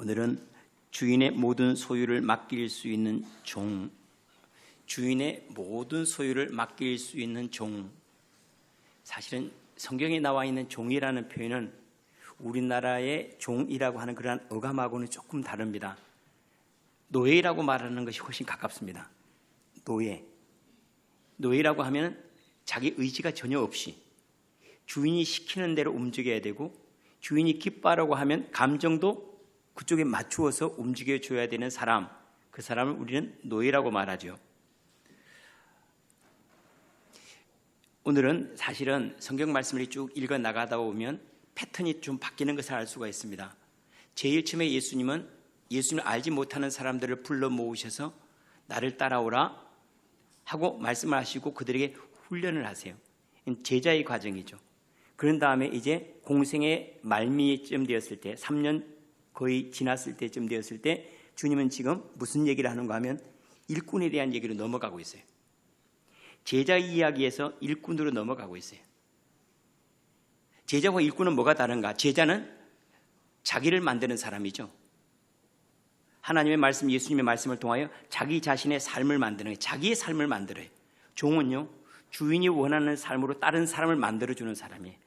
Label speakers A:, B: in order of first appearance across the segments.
A: 오늘은 주인의 모든 소유를 맡길 수 있는 종, 주인의 모든 소유를 맡길 수 있는 종. 사실은 성경에 나와 있는 종이라는 표현은 우리나라의 종이라고 하는 그러한 어감하고는 조금 다릅니다. 노예라고 말하는 것이 훨씬 가깝습니다. 노예라고 하면 자기 의지가 전혀 없이 주인이 시키는 대로 움직여야 되고, 주인이 기뻐하라고 하면 감정도 그쪽에 맞추어서 움직여줘야 되는 사람, 그 사람을 우리는 노예라고 말하죠. 오늘은 사실은 성경 말씀을 쭉 읽어 나가다 보면 패턴이 좀 바뀌는 것을 알 수가 있습니다. 제일 처음에 예수님을 알지 못하는 사람들을 불러 모으셔서 나를 따라오라 하고 말씀을 하시고 그들에게 훈련을 하세요. 제자의 과정이죠. 그런 다음에 이제 공생의 말미쯤 되었을 때, 3년 거의 지났을 때쯤 되었을 때 주님은 지금 무슨 얘기를 하는가 하면 일꾼에 대한 얘기로 넘어가고 있어요. 제자 이야기에서 일꾼으로 넘어가고 있어요. 제자와 일꾼은 뭐가 다른가? 제자는 자기를 만드는 사람이죠. 하나님의 말씀, 예수님의 말씀을 통하여 자기 자신의 삶을 만드는 거예요. 자기의 삶을 만들어요. 종은요, 주인이 원하는 삶으로 다른 사람을 만들어주는 사람이에요.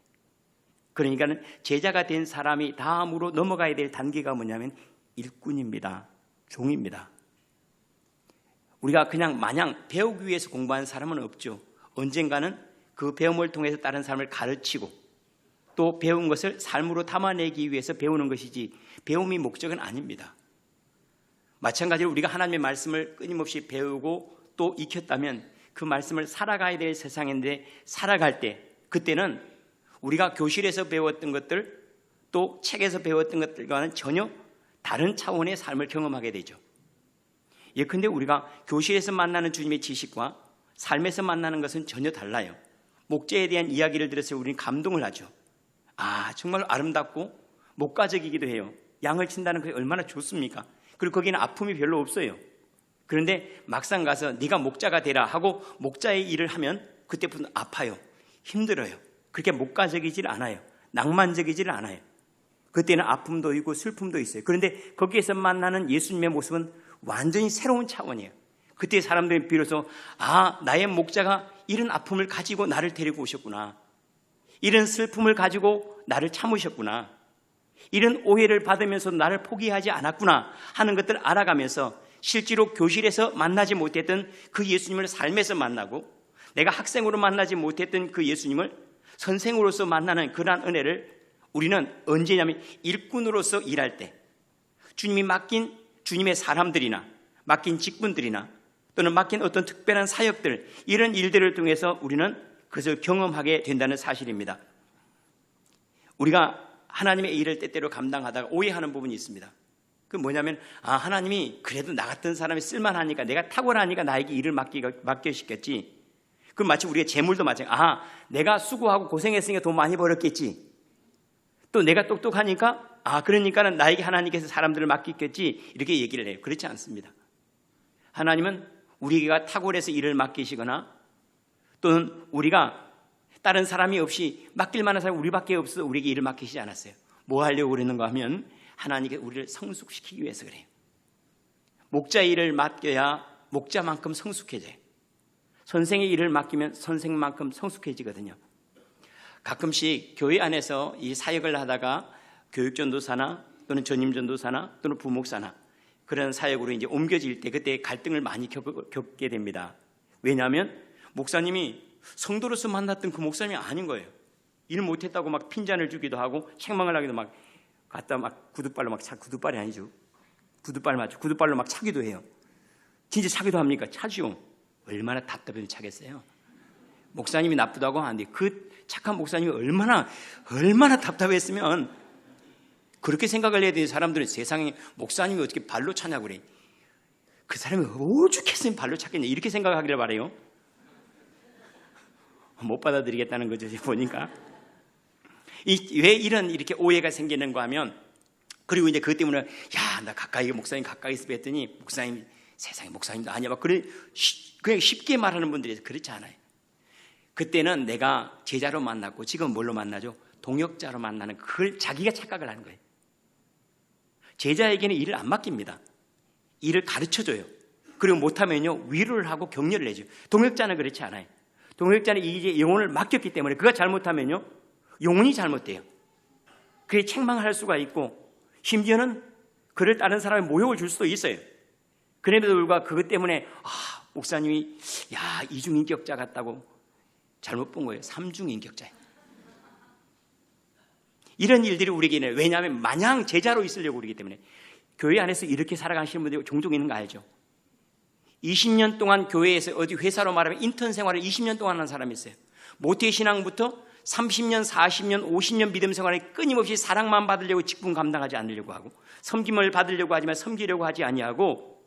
A: 그러니까 제자가 된 사람이 다음으로 넘어가야 될 단계가 뭐냐면 일꾼입니다. 종입니다. 우리가 그냥 마냥 배우기 위해서 공부하는 사람은 없죠. 언젠가는 그 배움을 통해서 다른 사람을 가르치고 또 배운 것을 삶으로 담아내기 위해서 배우는 것이지 배움이 목적은 아닙니다. 마찬가지로 우리가 하나님의 말씀을 끊임없이 배우고 또 익혔다면 그 말씀을 살아가야 될 세상인데, 살아갈 때 그때는 우리가 교실에서 배웠던 것들 또 책에서 배웠던 것들과는 전혀 다른 차원의 삶을 경험하게 되죠. 예컨대 우리가 교실에서 만나는 주님의 지식과 삶에서 만나는 것은 전혀 달라요. 목자에 대한 이야기를 들었을 때 우리는 감동을 하죠. 정말 아름답고 목가적이기도 해요. 양을 친다는 것이 얼마나 좋습니까? 그리고 거기는 아픔이 별로 없어요. 그런데 막상 가서 네가 목자가 되라 하고 목자의 일을 하면 그때부터 아파요. 힘들어요. 그렇게 목가적이질 않아요. 낭만적이질 않아요. 그때는 아픔도 있고 슬픔도 있어요. 그런데 거기에서 만나는 예수님의 모습은 완전히 새로운 차원이에요. 그때 사람들이 비로소 나의 목자가 이런 아픔을 가지고 나를 데리고 오셨구나. 이런 슬픔을 가지고 나를 참으셨구나. 이런 오해를 받으면서 나를 포기하지 않았구나 하는 것들을 알아가면서 실제로 교실에서 만나지 못했던 그 예수님을 삶에서 만나고, 내가 학생으로 만나지 못했던 그 예수님을 선생으로서 만나는 그러한 은혜를 우리는 언제냐면 일꾼으로서 일할 때, 주님이 맡긴 주님의 사람들이나 맡긴 직분들이나 또는 맡긴 어떤 특별한 사역들, 이런 일들을 통해서 우리는 그것을 경험하게 된다는 사실입니다. 우리가 하나님의 일을 때때로 감당하다가 오해하는 부분이 있습니다. 그 뭐냐면 하나님이 그래도 나 같은 사람이 쓸만하니까, 내가 탁월하니까 나에게 일을 맡겨시켰지. 그럼 마치 우리가 재물도 마찬가지. 내가 수고하고 고생했으니까 돈 많이 벌었겠지. 또 내가 똑똑하니까 그러니까는 나에게 하나님께서 사람들을 맡기겠지, 이렇게 얘기를 해요. 그렇지 않습니다. 하나님은 우리가 탁월해서 일을 맡기시거나 또는 우리가 다른 사람이 없이 맡길 만한 사람이 우리밖에 없어서 우리에게 일을 맡기시지 않았어요. 뭐 하려고 그러는가 하면 하나님께 우리를 성숙시키기 위해서 그래요. 목자 일을 맡겨야 목자만큼 성숙해져요. 선생의 일을 맡기면 선생만큼 성숙해지거든요. 가끔씩 교회 안에서 이 사역을 하다가 교육전도사나 또는 전임전도사나 또는 부목사나 그런 사역으로 이제 옮겨질 때 그때 갈등을 많이 겪게 됩니다. 왜냐하면 목사님이 성도로서 만났던 그 목사님이 아닌 거예요. 일 못했다고 막 핀잔을 주기도 하고 책망을 하기도 막 갖다 막 구두발로 막 구두발이 아니죠. 구두발 맞죠. 구두발로 막 차기도 해요. 진짜 차기도 합니까? 차죠. 얼마나 답답해서 차겠어요. 목사님이 나쁘다고 하는데 그 착한 목사님이 얼마나 답답했으면 그렇게 생각을 해야 되는 사람들은 세상에 목사님이 어떻게 발로 차냐고 그래. 그 사람이 오죽했으면 발로 찼겠냐, 이렇게 생각하기를 바래요. 못 받아들이겠다는 거죠, 보니까. 왜 이렇게 오해가 생기는가 하면, 그리고 이제 그것 때문에 나 가까이 목사님 가까이서 뵀더니 목사님 세상에 목사님도 아니야 막 그냥 쉽게 말하는 분들이 그렇지 않아요. 그때는 내가 제자로 만났고 지금 뭘로 만나죠? 동역자로 만나는, 그걸 자기가 착각을 하는 거예요. 제자에게는 일을 안 맡깁니다. 일을 가르쳐줘요. 그리고 못하면요, 위로를 하고 격려를 해줘요. 동역자는 그렇지 않아요. 동역자는 이제 영혼을 맡겼기 때문에 그가 잘못하면요, 영혼이 잘못돼요. 그게 책망할 수가 있고, 심지어는 그를 다른 사람의 모욕을 줄 수도 있어요. 그럼에도 불구하고 그것 때문에 목사님이 이중인격자 같다고 잘못 본 거예요. 삼중인격자예요. 이런 일들이 우리에게는, 왜냐하면 마냥 제자로 있으려고 그러기 때문에. 교회 안에서 이렇게 살아가시는 분들이 종종 있는 거 알죠? 20년 동안 교회에서, 어디 회사로 말하면 인턴 생활을 20년 동안 한 사람이 있어요. 모태신앙부터 30년, 40년, 50년 믿음 생활에 끊임없이 사랑만 받으려고 직분 감당하지 않으려고 하고, 섬김을 받으려고 하지만 섬기려고 하지 아니하고,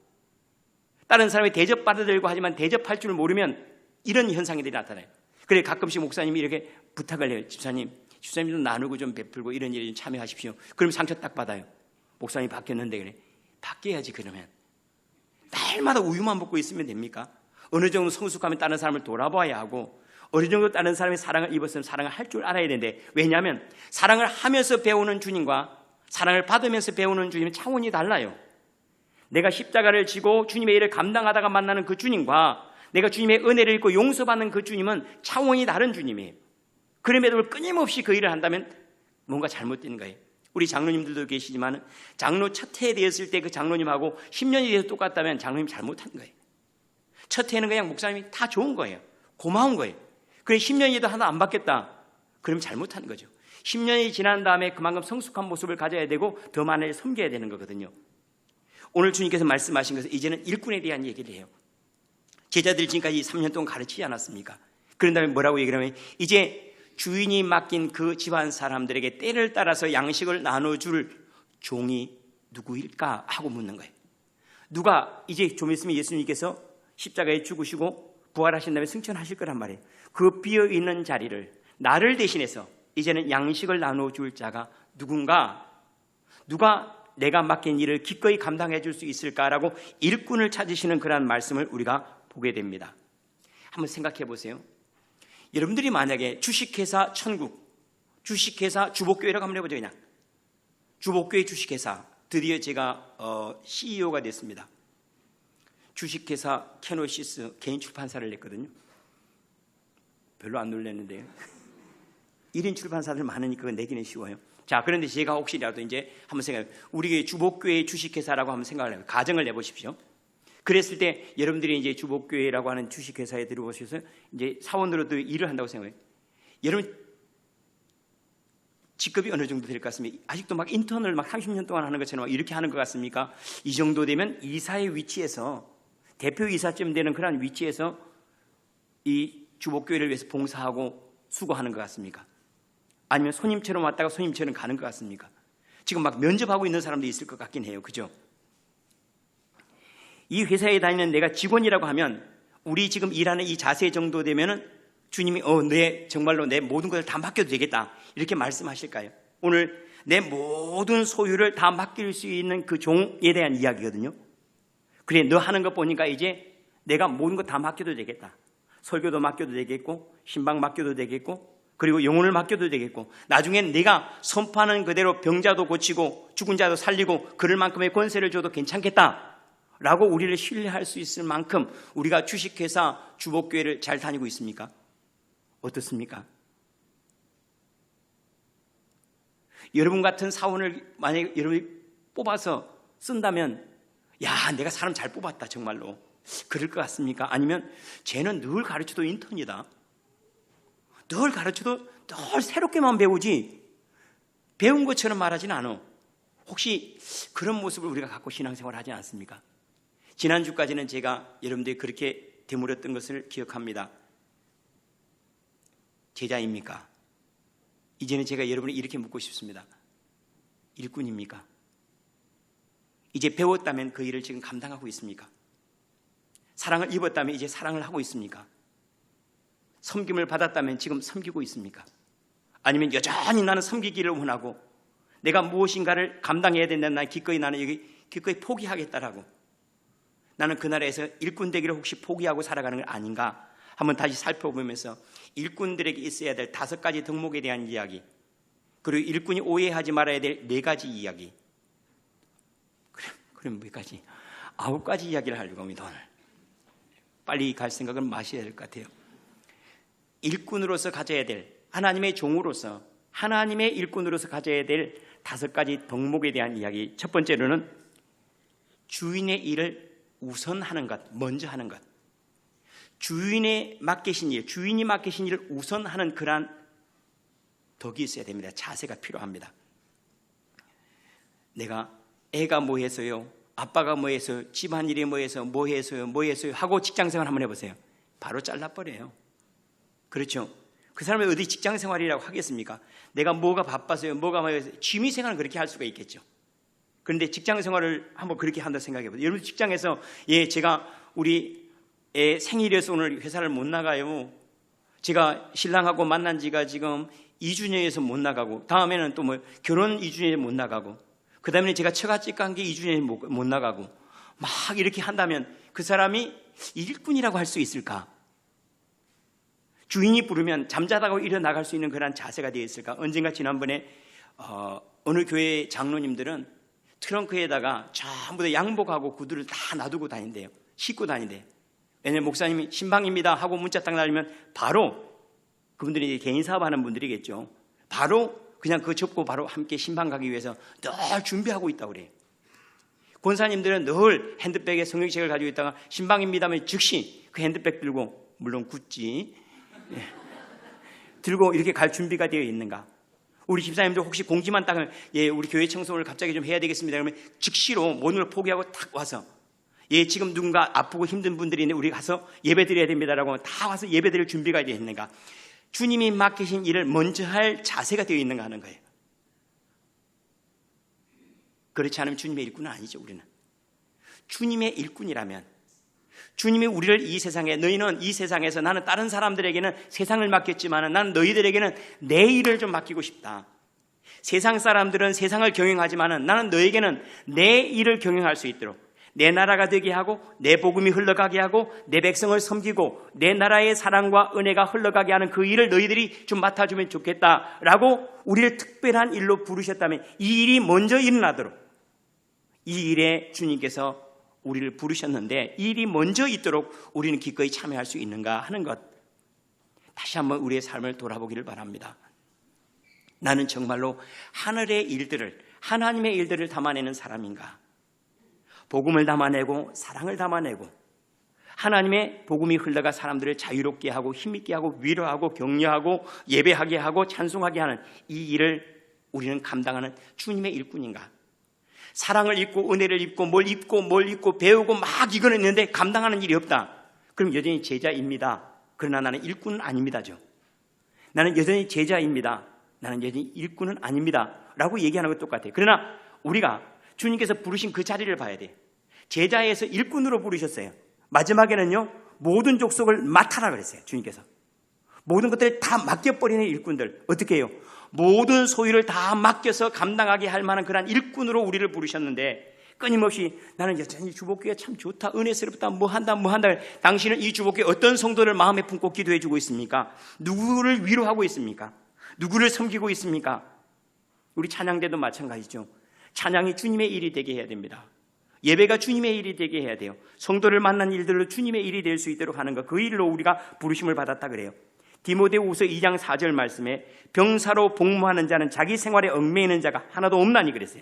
A: 다른 사람이 대접받으려고 하지만 대접할 줄 모르면 이런 현상들이 나타나요. 그래 가끔씩 목사님이 이렇게 부탁을 해요. 집사님 좀 나누고 좀 베풀고 이런 일에 좀 참여하십시오. 그럼 상처 딱 받아요. 목사님이 바뀌었는데. 그래, 바뀌어야지. 그러면 날마다 우유만 먹고 있으면 됩니까? 어느 정도 성숙하면 다른 사람을 돌아봐야 하고, 어느 정도 다른 사람의 사랑을 입었으면 사랑을 할 줄 알아야 되는데, 왜냐하면 사랑을 하면서 배우는 주님과 사랑을 받으면서 배우는 주님은 차원이 달라요. 내가 십자가를 지고 주님의 일을 감당하다가 만나는 그 주님과 내가 주님의 은혜를 입고 용서받는 그 주님은 차원이 다른 주님이에요. 그럼에도 끊임없이 그 일을 한다면 뭔가 잘못된 거예요. 우리 장로님들도 계시지만, 장로 첫 해 되었을 때 그 장로님하고 10년이 돼서 똑같다면 장로님 잘못한 거예요. 첫 해는 그냥 목사님이 다 좋은 거예요. 고마운 거예요. 그래 10년이도 하나 안 바뀌었다, 그럼 잘못한 거죠. 10년이 지난 다음에 그만큼 성숙한 모습을 가져야 되고 더 많이 섬겨야 되는 거거든요. 오늘 주님께서 말씀하신 것은 이제는 일꾼에 대한 얘기를 해요. 제자들이 지금까지 3년 동안 가르치지 않았습니까? 그런 다음에 뭐라고 얘기를 하면, 이제 주인이 맡긴 그 집안 사람들에게 때를 따라서 양식을 나눠줄 종이 누구일까 하고 묻는 거예요. 누가, 이제 좀 있으면 예수님께서 십자가에 죽으시고 부활하신 다음에 승천하실 거란 말이에요. 그 비어있는 자리를 나를 대신해서 이제는 양식을 나눠줄 자가 누군가, 누가 내가 맡긴 일을 기꺼이 감당해 줄 수 있을까라고 일꾼을 찾으시는 그런 말씀을 우리가 보게 됩니다. 한번 생각해 보세요. 여러분들이 만약에 주식회사 천국, 주식회사 주복교회라고 한번 해보죠. 그냥 주복교회 주식회사, 드디어 제가 CEO가 됐습니다. 주식회사 캐노시스 개인 출판사를 냈거든요. 별로 안 놀랐는데요. 1인 출판사들 많으니까 그거 내기는 쉬워요. 자, 그런데 제가 혹시라도 이제 한번 생각해요. 우리 주복교회 주식회사라고 한번 생각을 해요. 가정을 내보십시오. 그랬을 때 여러분들이 이제 주복교회라고 하는 주식회사에 들어오셔서 이제 사원으로도 일을 한다고 생각해요. 여러분 직급이 어느 정도 될 것 같습니까? 아직도 막 인턴을 막 30년 동안 하는 것처럼 이렇게 하는 것 같습니까? 이 정도 되면 이사의 위치에서, 대표이사쯤 되는 그런 위치에서 이 주복교회를 위해서 봉사하고 수고하는 것 같습니까? 아니면 손님처럼 왔다가 손님처럼 가는 것 같습니까? 지금 막 면접하고 있는 사람도 있을 것 같긴 해요. 그죠? 이 회사에 다니는 내가 직원이라고 하면, 우리 지금 일하는 이 자세 정도 되면은 주님이 정말로 내 모든 것을 다 맡겨도 되겠다, 이렇게 말씀하실까요? 오늘 내 모든 소유를 다 맡길 수 있는 그 종에 대한 이야기거든요. 그래, 너 하는 거 보니까 이제 내가 모든 거 다 맡겨도 되겠다. 설교도 맡겨도 되겠고, 신방 맡겨도 되겠고, 그리고 영혼을 맡겨도 되겠고, 나중엔 내가 선포하는 그대로 병자도 고치고 죽은 자도 살리고 그럴 만큼의 권세를 줘도 괜찮겠다 라고 우리를 신뢰할 수 있을 만큼 우리가 주식회사 주복교회를 잘 다니고 있습니까? 어떻습니까? 여러분 같은 사원을 만약에 여러분이 뽑아서 쓴다면, 야, 내가 사람 잘 뽑았다 정말로, 그럴 것 같습니까? 아니면 쟤는 늘 가르쳐도 인턴이다, 늘 가르쳐도 늘 새롭게만 배우지 배운 것처럼 말하지는 않아. 혹시 그런 모습을 우리가 갖고 신앙생활을 하지 않습니까? 지난주까지는 제가 여러분들이 그렇게 되물었던 것을 기억합니다. 제자입니까? 이제는 제가 여러분을 이렇게 묻고 싶습니다. 일꾼입니까? 이제 배웠다면 그 일을 지금 감당하고 있습니까? 사랑을 입었다면 이제 사랑을 하고 있습니까? 섬김을 받았다면 지금 섬기고 있습니까? 아니면 여전히 나는 섬기기를 원하고 내가 무엇인가를 감당해야 된다는, 난 기꺼이 나는 여기 기꺼이 포기하겠다라고, 나는 그 나라에서 일꾼 되기를 혹시 포기하고 살아가는 건 아닌가 한번 다시 살펴보면서 일꾼들에게 있어야 될 5가지 덕목에 대한 이야기, 그리고 일꾼이 오해하지 말아야 될 4가지 이야기, 그럼 몇 가지? 9가지 이야기를 하려고 합니다. 오늘 빨리 갈 생각은 마셔야 될 것 같아요. 일꾼으로서 가져야 될, 하나님의 종으로서, 하나님의 일꾼으로서 가져야 될 5가지 덕목에 대한 이야기. 첫 번째로는 주인의 일을 우선하는 것, 먼저 하는 것. 주인이 맡기신 일을 우선하는 그러한 덕이 있어야 됩니다. 자세가 필요합니다. 내가 애가 뭐 해서요, 아빠가 뭐 해서요, 집안일이 뭐 해서 뭐 해서요 하고 직장생활 한번 해보세요. 바로 잘라버려요. 그렇죠? 그 사람이 어디 직장생활이라고 하겠습니까? 내가 뭐가 바빠서요, 뭐가 뭐 해서 취미생활은 그렇게 할 수가 있겠죠. 그런데 직장생활을 한번 그렇게 한다 생각해보세요. 여러분 직장에서 제가 우리 애 생일이어서 오늘 회사를 못 나가요. 제가 신랑하고 만난 지가 지금 2주년에서 못 나가고, 다음에는 또 뭐 결혼 2주년에 못 나가고, 그 다음에 제가 처갓집 간 게 2주년에 못 나가고, 막 이렇게 한다면 그 사람이 일꾼이라고 할 수 있을까? 주인이 부르면 잠자다가 일어나갈 수 있는 그런 자세가 되어 있을까? 언젠가 지난번에 어느 교회 장로님들은 트렁크에다가 전부 다 양복하고 구두를 다 놔두고 다닌대요. 싣고 다닌대요. 왜냐면 목사님이 신방입니다 하고 문자 딱 날리면 바로, 그분들이 개인 사업하는 분들이겠죠, 바로 그냥 그거 접고 바로 함께 신방 가기 위해서 늘 준비하고 있다고 그래요. 권사님들은 늘 핸드백에 성경책을 가지고 있다가 신방입니다 하면 즉시 그 핸드백 들고, 물론 구찌 들고 이렇게 갈 준비가 되어 있는가? 우리 집사님들 혹시 공지만 딱 우리 교회 청소를 갑자기 좀 해야 되겠습니다 그러면 즉시로 모든 걸 포기하고 탁 와서, 지금 누군가 아프고 힘든 분들이 있는데 우리 가서 예배 드려야 됩니다라고 하면 다 와서 예배 드릴 준비가 되어 있는가? 주님이 맡기신 일을 먼저 할 자세가 되어 있는가 하는 거예요. 그렇지 않으면 주님의 일꾼은 아니죠. 우리는 주님의 일꾼이라면, 주님이 우리를 이 세상에, 너희는 이 세상에서, 나는 다른 사람들에게는 세상을 맡겼지만 나는 너희들에게는 내 일을 좀 맡기고 싶다. 세상 사람들은 세상을 경영하지만 나는 너에게는 내 일을 경영할 수 있도록, 내 나라가 되게 하고 내 복음이 흘러가게 하고 내 백성을 섬기고 내 나라의 사랑과 은혜가 흘러가게 하는 그 일을 너희들이 좀 맡아주면 좋겠다라고 우리를 특별한 일로 부르셨다면 이 일이 먼저 일어나도록, 이 일에 주님께서 우리를 부르셨는데 이 일이 먼저 있도록 우리는 기꺼이 참여할 수 있는가 하는 것, 다시 한번 우리의 삶을 돌아보기를 바랍니다. 나는 정말로 하늘의 일들을, 하나님의 일들을 담아내는 사람인가? 복음을 담아내고 사랑을 담아내고 하나님의 복음이 흘러가 사람들을 자유롭게 하고 힘있게 하고 위로하고 격려하고 예배하게 하고 찬송하게 하는 이 일을 우리는 감당하는 주님의 일꾼인가? 사랑을 입고 은혜를 입고 뭘 입고 배우고 막 이거는 있는데 감당하는 일이 없다. 그럼 여전히 제자입니다. 그러나 나는 일꾼은 아닙니다죠. 나는 여전히 제자입니다. 나는 여전히 일꾼은 아닙니다 라고 얘기하는 것 똑같아요. 그러나 우리가 주님께서 부르신 그 자리를 봐야 돼요. 제자에서 일꾼으로 부르셨어요. 마지막에는요, 모든 족속을 맡아라 그랬어요. 주님께서 모든 것들을 다 맡겨버리는 일꾼들, 어떻게 해요? 모든 소유를 다 맡겨서 감당하게 할 만한 그런 일꾼으로 우리를 부르셨는데, 끊임없이 나는 여전히 주복기가 참 좋다, 은혜스럽다, 뭐 한다. 당신은 이 주복기에 어떤 성도를 마음에 품고 기도해 주고 있습니까? 누구를 위로하고 있습니까? 누구를 섬기고 있습니까? 우리 찬양대도 마찬가지죠. 찬양이 주님의 일이 되게 해야 됩니다. 예배가 주님의 일이 되게 해야 돼요. 성도를 만난 일들로 주님의 일이 될 수 있도록 하는 것, 그 일로 우리가 부르심을 받았다 그래요. 디모데후서 2장 4절 말씀에 병사로 복무하는 자는 자기 생활에 얽매이는 자가 하나도 없나니 그랬어요.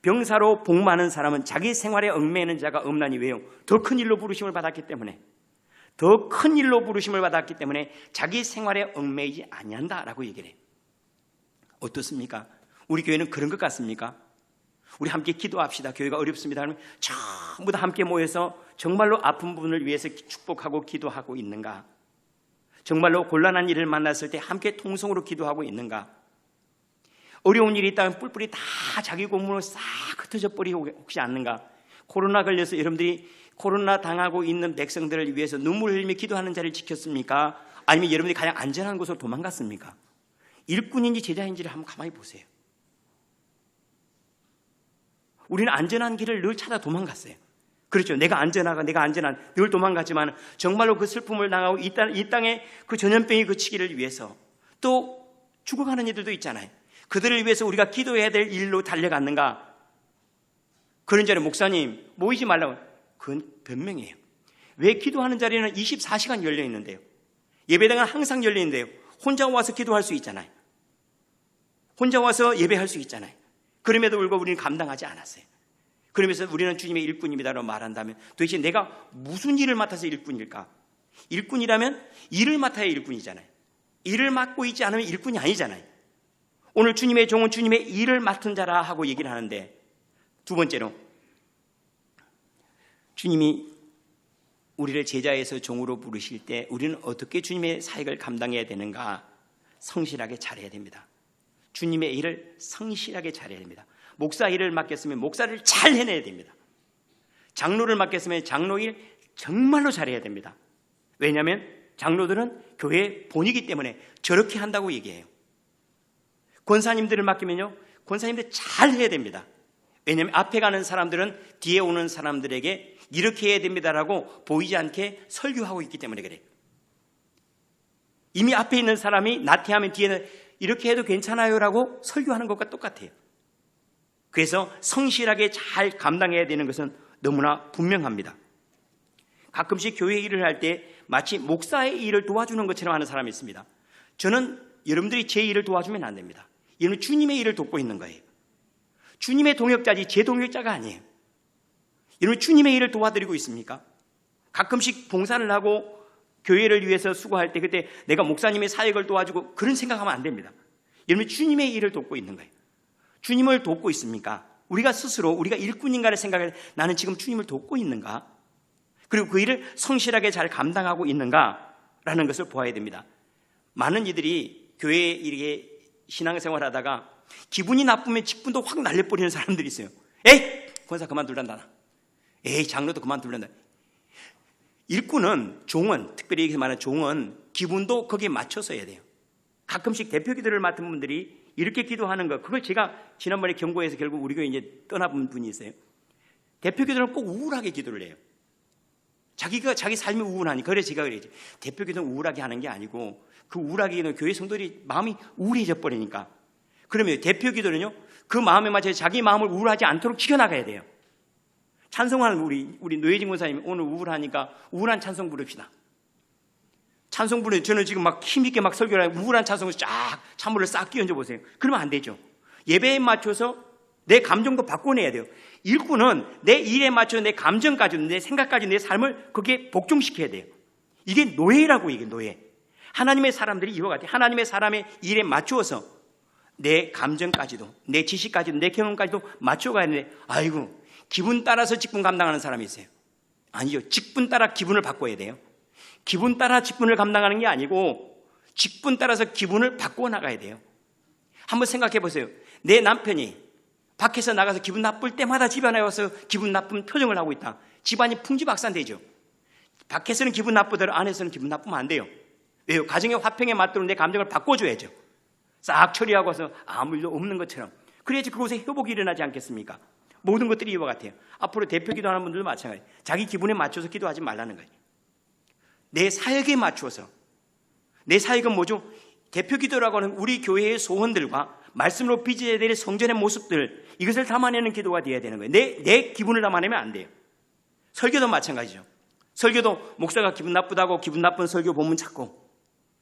A: 병사로 복무하는 사람은 자기 생활에 얽매이는 자가 없나니, 왜요? 더 큰 일로 부르심을 받았기 때문에, 더 큰 일로 부르심을 받았기 때문에 자기 생활에 얽매이지 아니한다라고 얘기를 해요. 어떻습니까? 우리 교회는 그런 것 같습니까? 우리 함께 기도합시다. 교회가 어렵습니다. 그러면 전부 다 함께 모여서 정말로 아픈 분을 위해서 축복하고 기도하고 있는가? 정말로 곤란한 일을 만났을 때 함께 통성으로 기도하고 있는가? 어려운 일이 있다면 뿔뿔이 다 자기 고문으로 싹 흩어져 버리고 혹시 않는가? 코로나 걸려서 여러분들이 코로나 당하고 있는 백성들을 위해서 눈물 흘리며 기도하는 자를 지켰습니까? 아니면 여러분들이 가장 안전한 곳으로 도망갔습니까? 일꾼인지 제자인지를 한번 가만히 보세요. 우리는 안전한 길을 늘 찾아 도망갔어요. 그렇죠. 내가 안전한 늘 도망갔지만 정말로 그 슬픔을 당하고 이 땅에 그 전염병이 그치기를 위해서 또 죽어가는 이들도 있잖아요. 그들을 위해서 우리가 기도해야 될 일로 달려갔는가? 그런 자리에 목사님 모이지 말라고. 그건 변명이에요. 왜 기도하는 자리는 24시간 열려 있는데요. 예배당은 항상 열려 있는데요. 혼자 와서 기도할 수 있잖아요. 혼자 와서 예배할 수 있잖아요. 그럼에도 불구하고 우리는 감당하지 않았어요. 그러면서 우리는 주님의 일꾼입니다라고 말한다면 도대체 내가 무슨 일을 맡아서 일꾼일까? 일꾼이라면 일을 맡아야 일꾼이잖아요. 일을 맡고 있지 않으면 일꾼이 아니잖아요. 오늘 주님의 종은 주님의 일을 맡은 자라 하고 얘기를 하는데, 두 번째로 주님이 우리를 제자에서 종으로 부르실 때 우리는 어떻게 주님의 사역을 감당해야 되는가? 성실하게 잘해야 됩니다. 주님의 일을 성실하게 잘해야 됩니다. 목사 일을 맡겼으면 목사를 잘 해내야 됩니다. 장로를 맡겼으면 장로 일 정말로 잘해야 됩니다. 왜냐하면 장로들은 교회의 본이기 때문에 저렇게 한다고 얘기해요. 권사님들을 맡기면요, 권사님들 잘 해야 됩니다. 왜냐하면 앞에 가는 사람들은 뒤에 오는 사람들에게 이렇게 해야 됩니다라고 보이지 않게 설교하고 있기 때문에 그래요. 이미 앞에 있는 사람이 나태하면 뒤에는 이렇게 해도 괜찮아요라고 설교하는 것과 똑같아요. 그래서 성실하게 잘 감당해야 되는 것은 너무나 분명합니다. 가끔씩 교회 일을 할 때 마치 목사의 일을 도와주는 것처럼 하는 사람이 있습니다. 저는 여러분들이 제 일을 도와주면 안 됩니다. 이는 주님의 일을 돕고 있는 거예요. 주님의 동역자지 제 동역자가 아니에요. 여러분 주님의 일을 도와드리고 있습니까? 가끔씩 봉사를 하고 교회를 위해서 수고할 때 그때 내가 목사님의 사역을 도와주고 그런 생각하면 안 됩니다. 여러분 주님의 일을 돕고 있는 거예요. 주님을 돕고 있습니까? 우리가 스스로 우리가 일꾼인가를 생각해 나는 지금 주님을 돕고 있는가? 그리고 그 일을 성실하게 잘 감당하고 있는가라는 것을 보아야 됩니다. 많은 이들이 교회에 이렇게 신앙생활 하다가 기분이 나쁘면 직분도 확 날려버리는 사람들이 있어요. 에이! 권사 그만둘란다. 에이! 장로도 그만둘란다. 일꾼은, 종은, 특별히 말하는 종은 기분도 거기에 맞춰서 해야 돼요. 가끔씩 대표 기도를 맡은 분들이 이렇게 기도하는 거, 그걸 제가 지난번에 경고해서 결국 우리 교회 이제 떠나본 분이 있어요. 대표 기도는 꼭 우울하게 기도를 해요. 자기 삶이 우울하니까. 그래서 제가 그래야지. 대표 기도는 우울하게 하는 게 아니고 그 우울하게 기도는 교회 성도들이 마음이 우울해져 버리니까. 그러면 대표 기도는요, 그 마음에 맞춰서 자기 마음을 우울하지 않도록 지켜나가야 돼요. 찬송하는 우리 노예진 권사님 오늘 우울하니까 우울한 찬송 부릅시다. 찬송 부르는 저는 지금 막 힘있게 막 설교를 하고 우울한 찬송을 쫙 찬물을 싹 끼얹어 보세요. 그러면 안 되죠. 예배에 맞춰서 내 감정도 바꿔내야 돼요. 일꾼은 내 일에 맞춰서 내 감정까지, 내 생각까지, 내 삶을 거기에 복종시켜야 돼요. 이게 노예라고, 이게 노예. 하나님의 사람들이 이와 같아요. 하나님의 사람의 일에 맞추어서 내 감정까지도, 내 지식까지도, 내 경험까지도 맞춰가야 되는데, 아이고, 기분 따라서 직분 감당하는 사람이 있어요. 아니죠. 직분 따라 기분을 바꿔야 돼요. 기분 따라 직분을 감당하는 게 아니고 직분 따라서 기분을 바꾸어 나가야 돼요. 한번 생각해 보세요. 내 남편이 밖에서 나가서 기분 나쁠 때마다 집에 와서 기분 나쁜 표정을 하고 있다. 집안이 풍지박산되죠. 밖에서는 기분 나쁘더라도 안에서는 기분 나쁘면 안 돼요. 왜요? 가정의 화평에 맞도록 내 감정을 바꿔줘야죠. 싹 처리하고서 아무 일도 없는 것처럼. 그래야지 그곳에 회복이 일어나지 않겠습니까? 모든 것들이 이와 같아요. 앞으로 대표 기도하는 분들도 마찬가지예요. 자기 기분에 맞춰서 기도하지 말라는 거예요. 내 사역에 맞추어서. 내 사역은 뭐죠? 대표 기도라고 하는 우리 교회의 소원들과 말씀으로 빚어야 될 성전의 모습들, 이것을 담아내는 기도가 되어야 되는 거예요. 내 기분을 담아내면 안 돼요. 설교도 마찬가지죠. 설교도 목사가 기분 나쁘다고 기분 나쁜 설교 본문 찾고,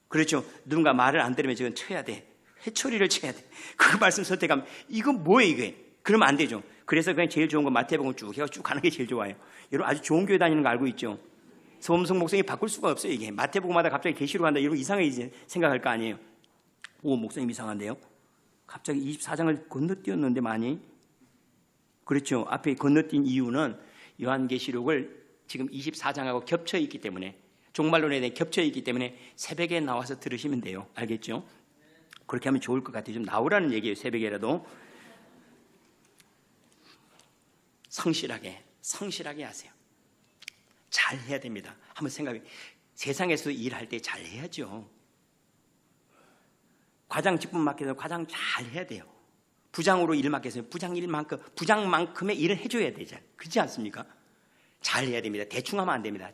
A: 그렇죠. 누군가 말을 안 들으면 저건 쳐야 돼. 회초리를 쳐야 돼. 그 말씀 선택하면 이건 뭐예요 이게? 그러면 안 되죠. 그래서 그냥 제일 좋은 건 마태복음 쭉 해서 쭉 가는 게 제일 좋아요. 여러분 아주 좋은 교회 다니는 거 알고 있죠? 소음성 목사님이 바꿀 수가 없어요. 이게 마태복음마다 갑자기 계시로 간다 이러고 이상하게 생각할 거 아니에요. 오, 목사님 이상한데요? 갑자기 24장을 건너뛰었는데 많이. 그렇죠. 앞에 건너뛴 이유는 요한계시록을 지금 24장하고 겹쳐 있기 때문에, 종말론에 대해 겹쳐 있기 때문에 새벽에 나와서 들으시면 돼요. 알겠죠? 그렇게 하면 좋을 것 같아요. 좀 나오라는 얘기예요. 새벽에라도. 성실하게 하세요. 잘 해야 됩니다. 한번 생각해. 세상에서 일할 때 잘 해야죠. 과장 직분 맡겨서 과장 잘 해야 돼요. 부장으로 일 맡겨서 부장만큼의 일은 해줘야 되죠. 그렇지 않습니까? 잘 해야 됩니다. 대충 하면 안 됩니다.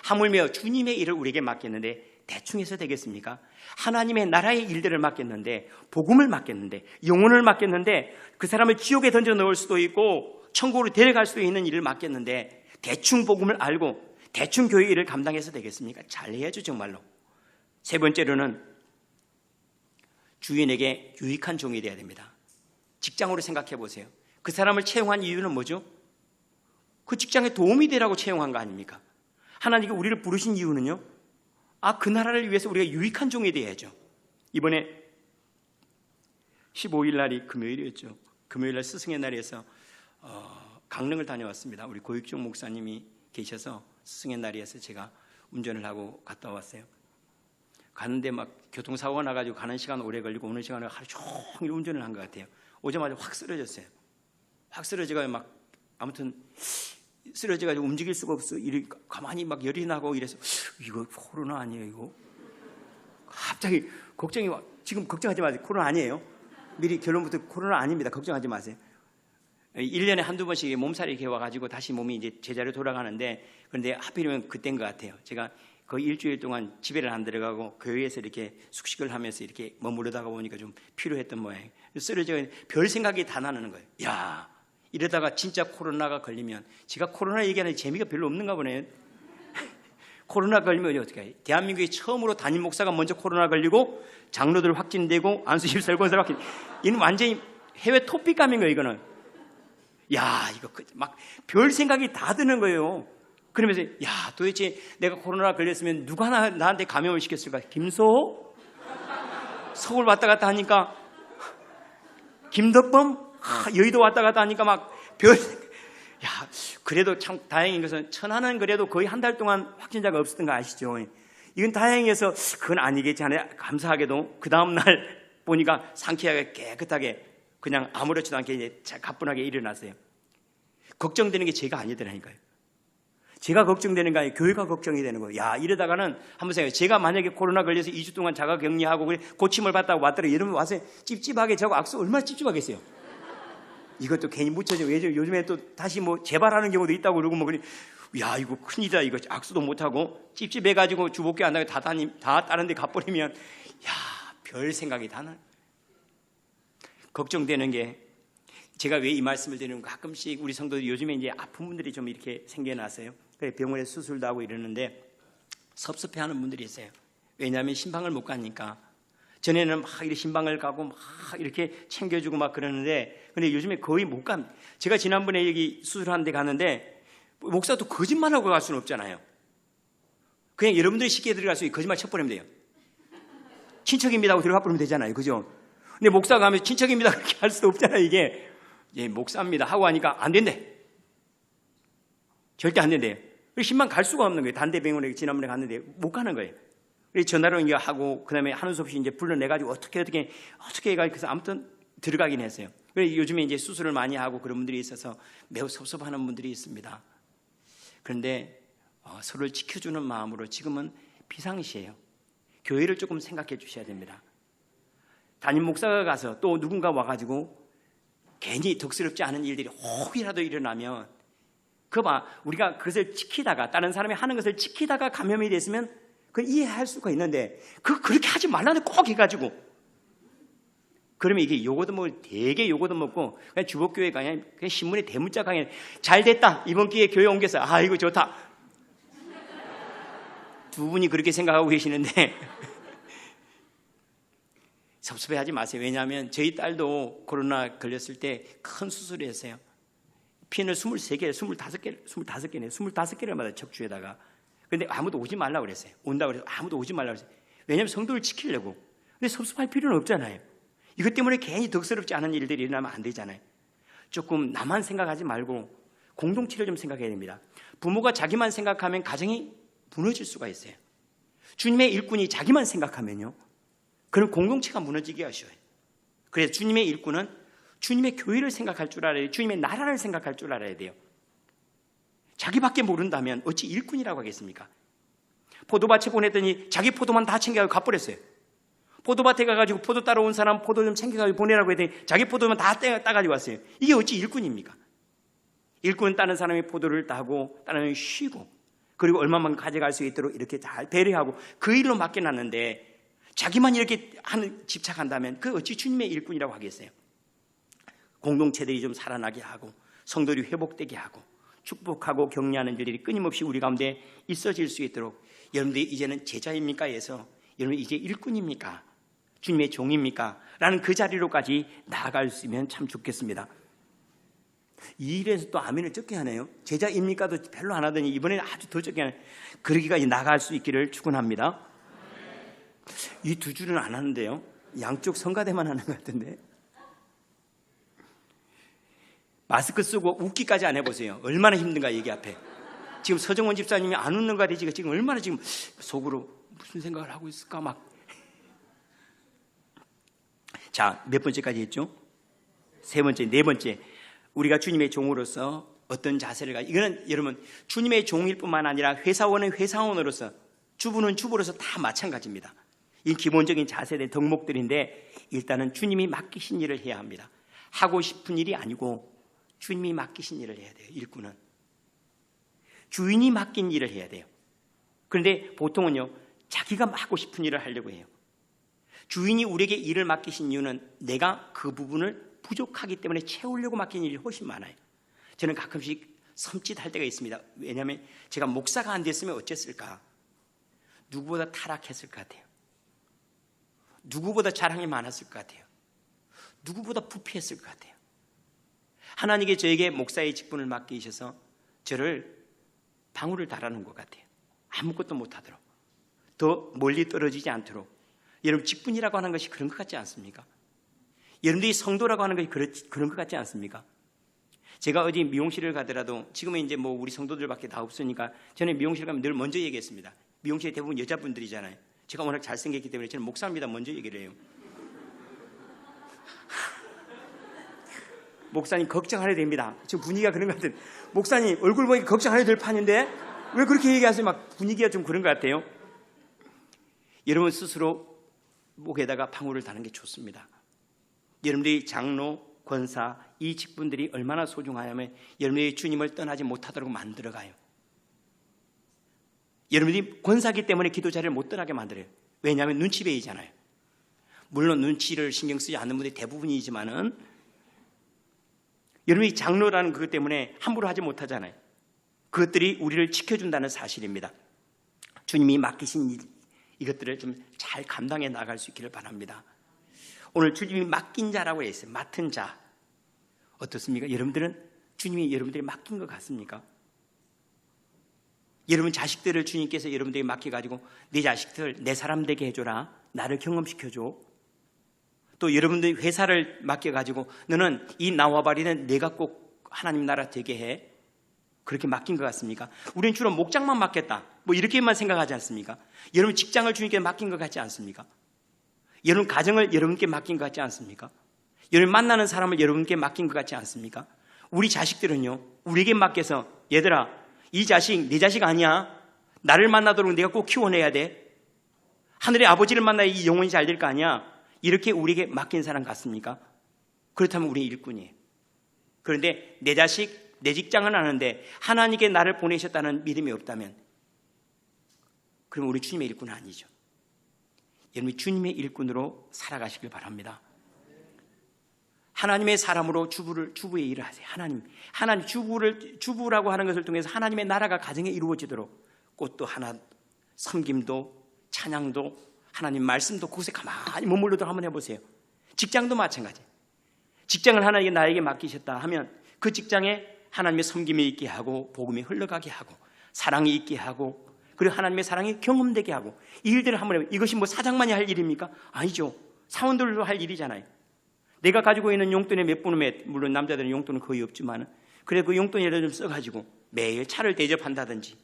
A: 하물며 주님의 일을 우리에게 맡겼는데 대충 해서 되겠습니까? 하나님의 나라의 일들을 맡겼는데, 복음을 맡겼는데, 영혼을 맡겼는데 그 사람을 지옥에 던져 넣을 수도 있고 천국으로 데려갈 수 있는 일을 맡겼는데 대충 복음을 알고 대충 교회 일을 감당해서 되겠습니까? 잘해야죠 정말로. 세 번째로는 주인에게 유익한 종이 되어야 됩니다. 직장으로 생각해 보세요. 그 사람을 채용한 이유는 뭐죠? 그 직장에 도움이 되라고 채용한 거 아닙니까? 하나님이 우리를 부르신 이유는요, 그 나라를 위해서 우리가 유익한 종이 되어야죠. 이번에 15일 날이 금요일이었죠. 금요일 날 스승의 날에서 강릉을 다녀왔습니다. 우리 고익종 목사님이 계셔서 스승의 날이어서 제가 운전을 하고 갔다 왔어요. 가는데 막 교통사고가 나가지고 가는 시간 오래 걸리고 오는 시간을 하루 종일 운전을 한 것 같아요. 오자마자 확 쓰러졌어요. 확 쓰러져가지고 막 아무튼 쓰러져가지고 움직일 수가 없어. 이리 가만히 막 열이 나고 이래서 이거 코로나 아니에요 이거? 갑자기 걱정이 와. 지금 걱정하지 마세요. 코로나 아니에요. 미리 결론부터 코로나 아닙니다. 걱정하지 마세요. 1년에 한두 번씩 몸살이 이렇게 와가지고 다시 몸이 이제 제자리로 돌아가는데, 그런데 하필이면 그때인 것 같아요. 제가 거의 일주일 동안 집에를 안 들어가고 교회에서 이렇게 숙식을 하면서 이렇게 머무르다가 보니까 좀 필요했던 모양이에요. 쓰러져 별 생각이 다 나는 거예요. 야, 이러다가 진짜 코로나가 걸리면, 제가 코로나 얘기하는 재미가 별로 없는가 보네요. 코로나 걸리면 어떻게 해요? 대한민국에 처음으로 담임 목사가 먼저 코로나 걸리고 장로들 확진되고 안수집 설권설 확진. 이는 완전히 해외 토픽감인 거예요. 이거는. 야, 이거 막 별 생각이 다 드는 거예요. 그러면서 야, 도대체 내가 코로나 걸렸으면 누가 나한테 감염을 시켰을까? 김소호? 서울 왔다 갔다 하니까 김덕범? 여의도 왔다 갔다 하니까 막 별. 야, 그래도 참 다행인 것은 천안은 그래도 거의 한 달 동안 확진자가 없었던 거 아시죠? 이건 다행해서 그건 아니겠지 하네. 감사하게도 그 다음 날 보니까 상쾌하게 깨끗하게 그냥 아무렇지도 않게 이제 가뿐하게 일어났어요. 걱정되는 게 제가 아니더라니까요. 제가 걱정되는 거 아니에요. 교회가 걱정이 되는 거예요. 야, 이러다가는 한번 생각해요. 제가 만약에 코로나 걸려서 2주 동안 자가 격리하고 고침을 받다가 왔더라. 여러분 와서 찝찝하게 저거 악수 얼마나 찝찝하겠어요. 이것도 괜히 묻혀져. 요즘에 또 다시 뭐 재발하는 경우도 있다고 그러고 뭐 그러니, 야, 이거 큰일이다. 이거 악수도 못하고 찝찝해가지고 주복귀 안 하고 다 다른 데 가버리면, 야, 별 생각이 다 나. 걱정되는 게, 제가 왜 이 말씀을 드리는 거, 가끔씩 우리 성도들 요즘에 이제 아픈 분들이 좀 이렇게 생겨났어요. 병원에 수술도 하고 이러는데 섭섭해하는 분들이 있어요. 왜냐하면 신방을 못 가니까. 전에는 막 이렇게 신방을 가고 막 이렇게 챙겨주고 막 그러는데, 근데 요즘에 거의 못 갑니다. 제가 지난번에 여기 수술하는 데 갔는데 목사도 거짓말하고 갈 수는 없잖아요. 그냥 여러분들이 쉽게 들어갈 수 있게 거짓말 쳐버리면 돼요. 친척입니다 하고 들어가 버리면 되잖아요. 그죠? 근데 목사가 하면 친척입니다 그렇게 할 수도 없잖아요. 이게 예, 목사입니다 하고 하니까 안 된대. 절대 안 된대요. 신방 갈 수가 없는 거예요. 단대병원에 지난번에 갔는데 못 가는 거예요. 그래서 전화로 하고 그다음에 하는 수 없이 이제 불러내가지고 어떻게 해가지고 그래서 아무튼 들어가긴 했어요. 그래서 요즘에 이제 수술을 많이 하고 그런 분들이 있어서 매우 섭섭하는 분들이 있습니다. 그런데 서로를 지켜주는 마음으로 지금은 비상시예요. 교회를 조금 생각해 주셔야 됩니다. 담임 목사가 가서 또 누군가 와가지고 괜히 덕스럽지 않은 일들이 혹이라도 일어나면 우리가 그것을 지키다가 다른 사람이 하는 것을 지키다가 감염이 됐으면 그걸 이해할 수가 있는데 그렇게 하지 말라는 꼭 해가지고 그러면 이게 요거도 먹고 되게 요거도 먹고 그냥 주복교회가 그냥 신문에 대문자가 그냥 잘 됐다 이번 기회에 교회 옮겨서 이거 좋다 두 분이 그렇게 생각하고 계시는데 섭섭해하지 마세요. 왜냐하면 저희 딸도 코로나 걸렸을 때 큰 수술을 했어요. 피는 23개, 25개네요. 25개를 맞아요. 척추에다가. 그런데 아무도 오지 말라고 그랬어요. 온다고 그래서 아무도 오지 말라고 그랬어요. 왜냐하면 성도를 지키려고. 근데 섭섭할 필요는 없잖아요. 이것 때문에 괜히 덕스럽지 않은 일들이 일어나면 안 되잖아요. 조금 나만 생각하지 말고 공동체를 좀 생각해야 됩니다. 부모가 자기만 생각하면 가정이 무너질 수가 있어요. 주님의 일꾼이 자기만 생각하면요. 그럼 공동체가 무너지기가 쉬워요. 그래서 주님의 일꾼은 주님의 교회를 생각할 줄 알아야 돼요. 주님의 나라를 생각할 줄 알아야 돼요. 자기밖에 모른다면 어찌 일꾼이라고 하겠습니까? 포도밭에 보냈더니 자기 포도만 다 챙겨가지고 가버렸어요. 포도밭에 가가지고 포도 따러 온 사람 포도 좀 챙겨가지고 보내라고 했더니 자기 포도만 다 따가지고 왔어요. 이게 어찌 일꾼입니까? 일꾼은 다른 사람의 포도를 따고 다른 사람이 쉬고 그리고 얼마만 가져갈 수 있도록 이렇게 잘 배려하고 그 일로 맡겨놨는데 자기만 이렇게 집착한다면 그 어찌 주님의 일꾼이라고 하겠어요? 공동체들이 좀 살아나게 하고 성도들이 회복되게 하고 축복하고 격려하는 일들이 끊임없이 우리 가운데 있어질 수 있도록 여러분들이 이제는 제자입니까? 에서 여러분 이제 일꾼입니까? 주님의 종입니까? 라는 그 자리로까지 나아갈 수 있으면 참 좋겠습니다. 이 일에서 또 아멘을 적게 하네요. 제자입니까도 별로 안 하더니 이번에는 아주 더 적게 하네요. 그러기까지 나아갈 수 있기를 축원합니다. 이 두 줄은 안 하는데요. 양쪽 성가대만 하는 것 같은데. 마스크 쓰고 웃기까지 안 해보세요. 얼마나 힘든가 얘기 앞에. 지금 서정원 집사님이 안 웃는 것 같아요. 지금 얼마나 지금 속으로 무슨 생각을 하고 있을까 막. 자, 몇 번째까지 했죠? 세 번째, 네 번째. 우리가 주님의 종으로서 어떤 자세를 이거는 여러분 주님의 종일 뿐만 아니라 회사원은 회사원으로서 주부는 주부로서 다 마찬가지입니다. 이 기본적인 자세된 덕목들인데 일단은 주님이 맡기신 일을 해야 합니다. 하고 싶은 일이 아니고 주님이 맡기신 일을 해야 돼요. 일꾼은 주인이 맡긴 일을 해야 돼요. 그런데 보통은요 자기가 하고 싶은 일을 하려고 해요. 주인이 우리에게 일을 맡기신 이유는 내가 그 부분을 부족하기 때문에 채우려고 맡긴 일이 훨씬 많아요. 저는 가끔씩 섬찟할 때가 있습니다. 왜냐하면 제가 목사가 안 됐으면 어쨌을까? 누구보다 타락했을 것 같아요. 누구보다 자랑이 많았을 것 같아요. 누구보다 부패했을 것 같아요. 하나님께 저에게 목사의 직분을 맡기셔서 저를 방울을 달아놓은 것 같아요. 아무것도 못하도록, 더 멀리 떨어지지 않도록. 여러분 직분이라고 하는 것이 그런 것 같지 않습니까? 여러분들이 성도라고 하는 것이 그런 것 같지 않습니까? 제가 어디 미용실을 가더라도 지금은 이제 뭐 우리 성도들밖에 다 없으니까 저는 미용실 가면 늘 먼저 얘기했습니다. 미용실에 대부분 여자분들이잖아요. 제가 워낙 잘생겼기 때문에 저는 목사입니다 먼저 얘기를 해요. 목사님 걱정 안 해도 됩니다. 지금 분위기가 그런 것 같아요. 목사님 얼굴 보니까 걱정 안 해도 될 판인데 왜 그렇게 얘기하세요? 막 분위기가 좀 그런 것 같아요. 여러분 스스로 목에다가 방울을 다는 게 좋습니다. 여러분들이 장로, 권사 이 직분들이 얼마나 소중하냐면 여러분들이 주님을 떠나지 못하도록 만들어가요. 여러분들이 권사기 때문에 기도 자리를 못 떠나게 만들어요. 왜냐하면 눈치배이잖아요. 물론 눈치를 신경 쓰지 않는 분들이 대부분이지만은 여러분이 장로라는 그것 때문에 함부로 하지 못하잖아요. 그것들이 우리를 지켜준다는 사실입니다. 주님이 맡기신 일, 이것들을 좀 잘 감당해 나갈 수 있기를 바랍니다. 오늘 주님이 맡긴 자라고 했어요. 맡은 자. 어떻습니까? 여러분들은 주님이 여러분들이 맡긴 것 같습니까? 여러분 자식들을 주님께서 여러분들에게 맡겨가지고 내 자식들 내 사람 되게 해줘라. 나를 경험시켜줘. 또 여러분들이 회사를 맡겨가지고 너는 이 나와바리는 내가 꼭 하나님 나라 되게 해. 그렇게 맡긴 것 같습니까? 우리는 주로 목장만 맡겼다. 뭐 이렇게만 생각하지 않습니까? 여러분 직장을 주님께 맡긴 것 같지 않습니까? 여러분 가정을 여러분께 맡긴 것 같지 않습니까? 여러분 만나는 사람을 여러분께 맡긴 것 같지 않습니까? 우리 자식들은요 우리에게 맡겨서 얘들아 이 자식 내 자식 아니야. 나를 만나도록 내가 꼭 키워내야 돼. 하늘의 아버지를 만나야 이 영혼이 잘 될 거 아니야. 이렇게 우리에게 맡긴 사람 같습니까? 그렇다면 우리는 일꾼이에요. 그런데 내 자식 내 직장은 아는데 하나님께 나를 보내셨다는 믿음이 없다면 그럼 우리 주님의 일꾼은 아니죠. 여러분이 주님의 일꾼으로 살아가시길 바랍니다. 하나님의 사람으로 주부의 일을 하세요. 하나님 주부라고 하는 것을 통해서 하나님의 나라가 가정에 이루어지도록 꽃도 하나, 섬김도, 찬양도, 하나님 말씀도 그곳에 가만히 머물러도록 한번 해보세요. 직장도 마찬가지. 직장을 하나님께 나에게 맡기셨다 하면 그 직장에 하나님의 섬김이 있게 하고 복음이 흘러가게 하고 사랑이 있게 하고 그리고 하나님의 사랑이 경험되게 하고 이 일들을 한번 해보세요. 이것이 뭐 사장만이 할 일입니까? 아니죠. 사원들도 할 일이잖아요. 내가 가지고 있는 용돈의 몇 분의 물론 남자들은 용돈은 거의 없지만 그래 그 용돈이라도 좀 써가지고 매일 차를 대접한다든지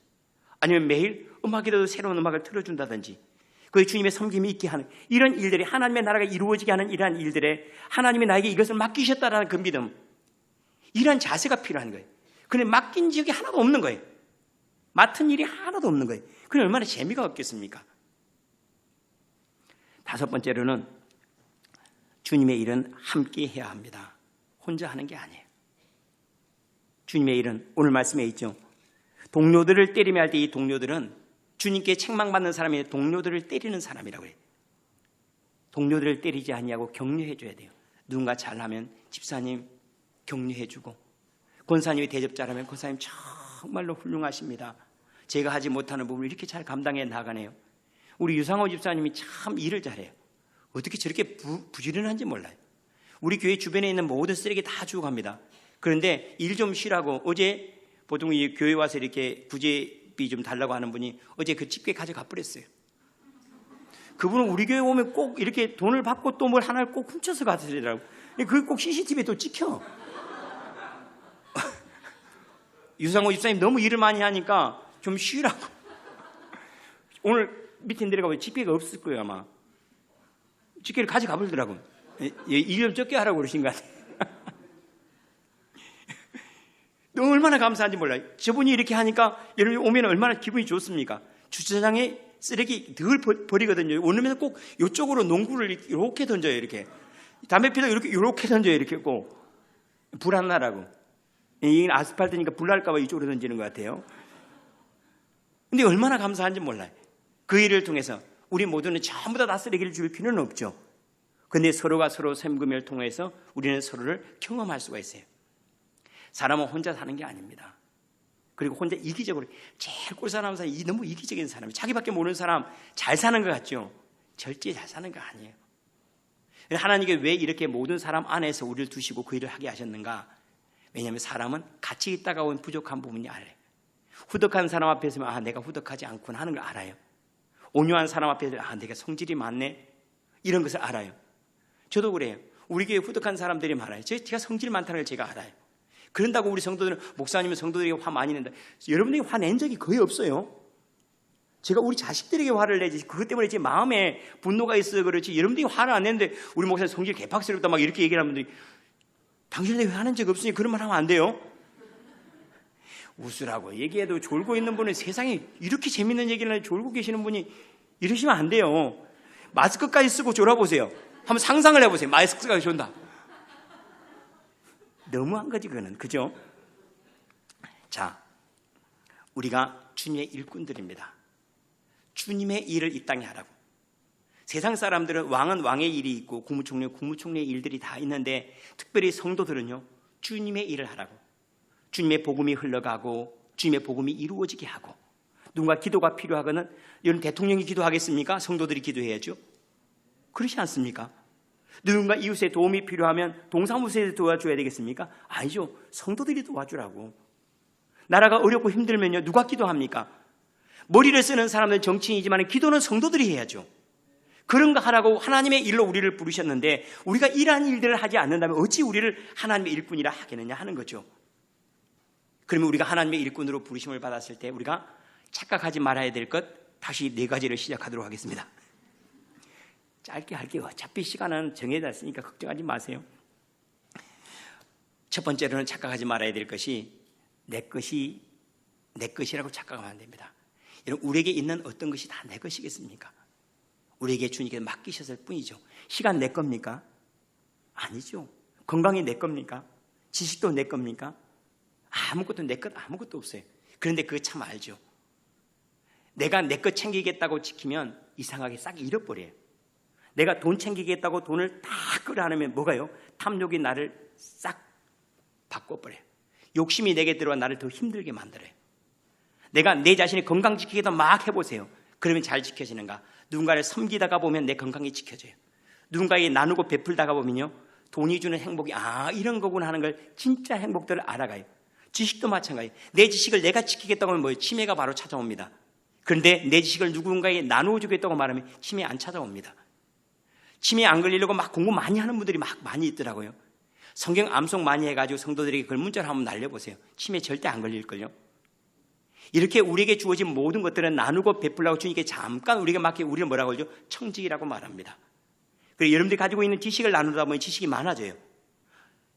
A: 아니면 매일 음악이라도 새로운 음악을 틀어준다든지 그 주님의 섬김이 있게 하는 이런 일들이 하나님의 나라가 이루어지게 하는 이러한 일들에 하나님이 나에게 이것을 맡기셨다라는 그 믿음 이러한 자세가 필요한 거예요. 그런데 맡긴 지역이 하나도 없는 거예요. 맡은 일이 하나도 없는 거예요. 그럼 얼마나 재미가 없겠습니까? 다섯 번째로는 주님의 일은 함께 해야 합니다. 혼자 하는 게 아니에요. 주님의 일은 오늘 말씀에 있죠. 동료들을 때리며 할 때 이 동료들은 주님께 책망받는 사람이 동료들을 때리는 사람이라고 해요. 동료들을 때리지 아니하고 격려해 줘야 돼요. 누군가 잘하면 집사님 격려해 주고 권사님이 대접자라면 권사님 정말로 훌륭하십니다. 제가 하지 못하는 부분을 이렇게 잘 감당해 나가네요. 우리 유상호 집사님이 참 일을 잘해요. 어떻게 저렇게 부지런한지 몰라요. 우리 교회 주변에 있는 모든 쓰레기 다 주고 갑니다. 그런데 일 좀 쉬라고 어제 보통 이 교회 와서 이렇게 구제비 좀 달라고 하는 분이 어제 그 집게 가져가 버렸어요. 그분은 우리 교회 오면 꼭 이렇게 돈을 받고 또 뭘 하나를 꼭 훔쳐서 가더라고요. 그걸 꼭 CCTV에 또 찍혀. 유상호 집사님 너무 일을 많이 하니까 좀 쉬라고. 오늘 밑에 내려가면 집게가 없을 거예요 아마. 집게를 가져가 버리더라고요. 일 좀 적게 하라고 그러신 것 같아요. 너 얼마나 감사한지 몰라요. 저분이 이렇게 하니까 여러분이 오면 얼마나 기분이 좋습니까? 주차장에 쓰레기 늘 버리거든요. 오늘면 꼭 이쪽으로 농구를 이렇게 던져요. 이렇게 담배 피다 이렇게 던져요. 이렇게 꼭 불 안 나라고. 이게 아스팔트니까 불 날까 봐 이쪽으로 던지는 것 같아요. 근데 얼마나 감사한지 몰라요. 그 일을 통해서 우리 모두는 전부 다 쓰레기를 줄 필요는 없죠. 근데 서로가 서로 샘금을 통해서 우리는 서로를 경험할 수가 있어요. 사람은 혼자 사는 게 아닙니다. 그리고 혼자 이기적으로 제일 꼴사나운 사람이 너무 이기적인 사람이 자기밖에 모르는 사람 잘 사는 것 같죠? 절대 잘 사는 거 아니에요. 하나님께 왜 이렇게 모든 사람 안에서 우리를 두시고 그 일을 하게 하셨는가? 왜냐하면 사람은 같이 있다가 온 부족한 부분이 알아요. 후덕한 사람 앞에 서면 내가 후덕하지 않구나 하는 걸 알아요. 온유한 사람 앞에 서면 내가 성질이 많네 이런 것을 알아요. 저도 그래요. 우리 교회 후덕한 사람들이 많아요. 제가 성질 많다는 걸 제가 알아요. 그런다고 우리 성도들은 목사님은 성도들에게 화 많이 낸다. 여러분들이 화낸 적이 거의 없어요. 제가 우리 자식들에게 화를 내지 그것 때문에 제 마음에 분노가 있어서 그렇지 여러분들이 화를 안 내는데 우리 목사님 성질 개팍스럽다 막 이렇게 얘기를 하는 분들이 당신한테 왜 화낸 적 없으니 그런 말 하면 안 돼요. 웃으라고 얘기해도 졸고 있는 분은 세상에 이렇게 재밌는 얘기를 하는데 졸고 계시는 분이 이러시면 안 돼요. 마스크까지 쓰고 졸아보세요. 한번 상상을 해보세요. 마스크까지 존다. 너무한 거지 그거는. 그죠? 자, 우리가 주님의 일꾼들입니다. 주님의 일을 이 땅에 하라고. 세상 사람들은 왕은 왕의 일이 있고 국무총리는 국무총리의 일들이 다 있는데 특별히 성도들은요 주님의 일을 하라고. 주님의 복음이 흘러가고 주님의 복음이 이루어지게 하고. 누군가 기도가 필요하거든 여러분 대통령이 기도하겠습니까? 성도들이 기도해야죠. 그렇지 않습니까? 누군가 이웃에 도움이 필요하면 동사무소에 도와줘야 되겠습니까? 아니죠. 성도들이 도와주라고. 나라가 어렵고 힘들면요 누가 기도합니까? 머리를 쓰는 사람은 정치인이지만 기도는 성도들이 해야죠. 그런 거 하라고 하나님의 일로 우리를 부르셨는데 우리가 이러한 일들을 하지 않는다면 어찌 우리를 하나님의 일꾼이라 하겠느냐 하는 거죠. 그러면 우리가 하나님의 일꾼으로 부르심을 받았을 때 우리가 착각하지 말아야 될 것 다시 4가지를 시작하도록 하겠습니다. 짧게 할게요. 어차피 시간은 정해졌으니까 걱정하지 마세요. 첫 번째로는 착각하지 말아야 될 것이 내 것이라고 착각하면 안 됩니다. 여러분 우리에게 있는 어떤 것이 다 내 것이겠습니까? 우리에게 주님께서 맡기셨을 뿐이죠. 시간 내 겁니까? 아니죠. 건강이 내 겁니까? 지식도 내 겁니까? 아무것도 내 것 아무것도 없어요. 그런데 그거 참 알죠. 내가 내 것 챙기겠다고 지키면 이상하게 싹 잃어버려요. 내가 돈 챙기겠다고 돈을 다 끌어안으면 뭐가요? 탐욕이 나를 싹 바꿔버려요. 욕심이 내게 들어와 나를 더 힘들게 만들어요. 내가 내 자신의 건강 지키기도 막 해보세요. 그러면 잘 지켜지는가? 누군가를 섬기다가 보면 내 건강이 지켜져요. 누군가에게 나누고 베풀다가 보면요 돈이 주는 행복이 이런 거구나 하는 걸 진짜 행복들을 알아가요. 지식도 마찬가지예요. 내 지식을 내가 지키겠다고 하면 뭐예요? 치매가 바로 찾아옵니다. 그런데 내 지식을 누군가에게 나누어 주겠다고 말하면 치매 안 찾아옵니다. 치매 안 걸리려고 막 공부 많이 하는 분들이 막 많이 있더라고요. 성경 암송 많이 해가지고 성도들에게 그걸 문자로 한번 날려보세요. 치매 절대 안 걸릴걸요. 이렇게 우리에게 주어진 모든 것들은 나누고 베풀라고 주님께 잠깐 우리가 맡겨 우리를 뭐라고 하죠? 청직이라고 말합니다. 그리고 여러분들이 가지고 있는 지식을 나누다 보면 지식이 많아져요.